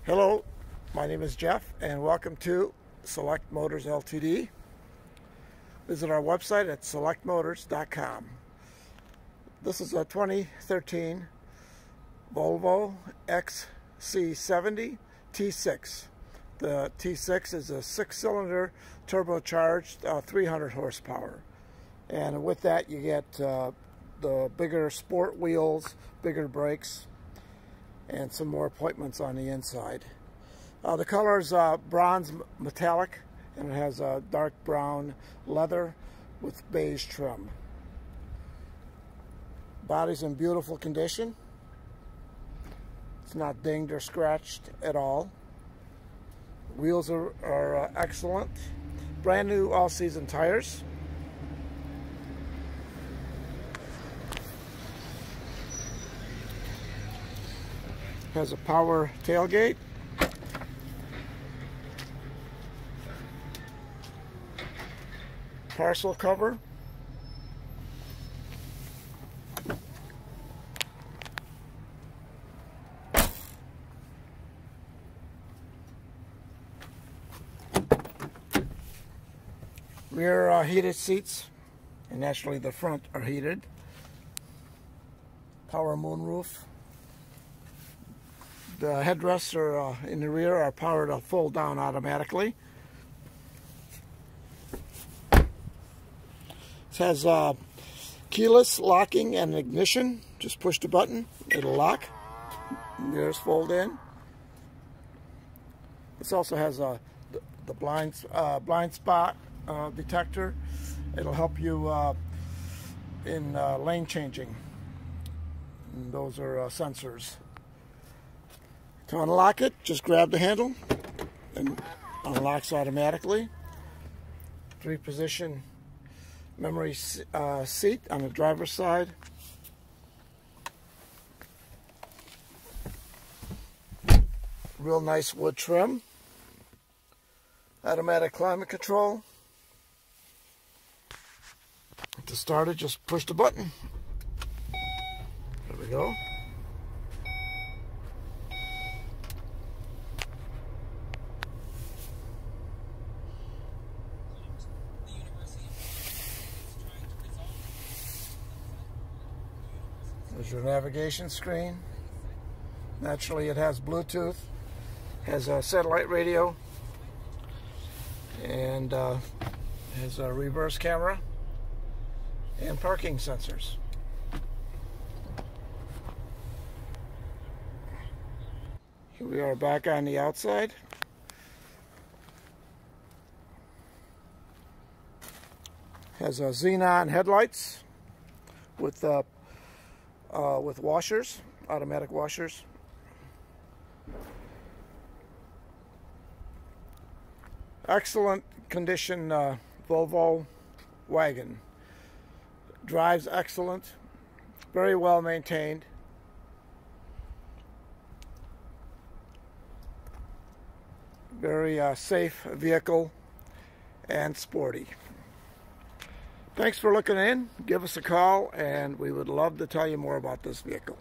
Hello, my name is Jeff and welcome to Select Motors Ltd. Visit our website at selectmotors.com. This is a 2013 Volvo XC70 T6. The T6 is a 6-cylinder turbocharged 300 horsepower. And with that you get the bigger sport wheels, bigger brakes, and some more appointments on the inside. The color is bronze metallic, and it has a dark brown leather with beige trim. Body's in beautiful condition. It's not dinged or scratched at all. Wheels are excellent. Brand new all-season tires. Has a power tailgate. Parcel cover. Rear heated seats, and naturally the front are heated. Power moonroof. The headrests are in the rear are powered to fold down automatically. It has keyless locking and ignition. Just push the button, it'll lock. Mirrors fold in. This also has the blind spot detector. It'll help you in lane changing. And those are sensors. To unlock it, just grab the handle and unlocks automatically. 3-position memory seat on the driver's side. Real nice wood trim. Automatic climate control. To start it, just push the button. There we go. There's your navigation screen. Naturally, it has Bluetooth, has a satellite radio, and has a reverse camera and parking sensors. Here we are back on the outside. Has a Xenon headlights with washers, automatic washers. Excellent condition Volvo wagon. Drives excellent, very well maintained. Very safe vehicle and sporty. Thanks for looking in. Give us a call and we would love to tell you more about this vehicle.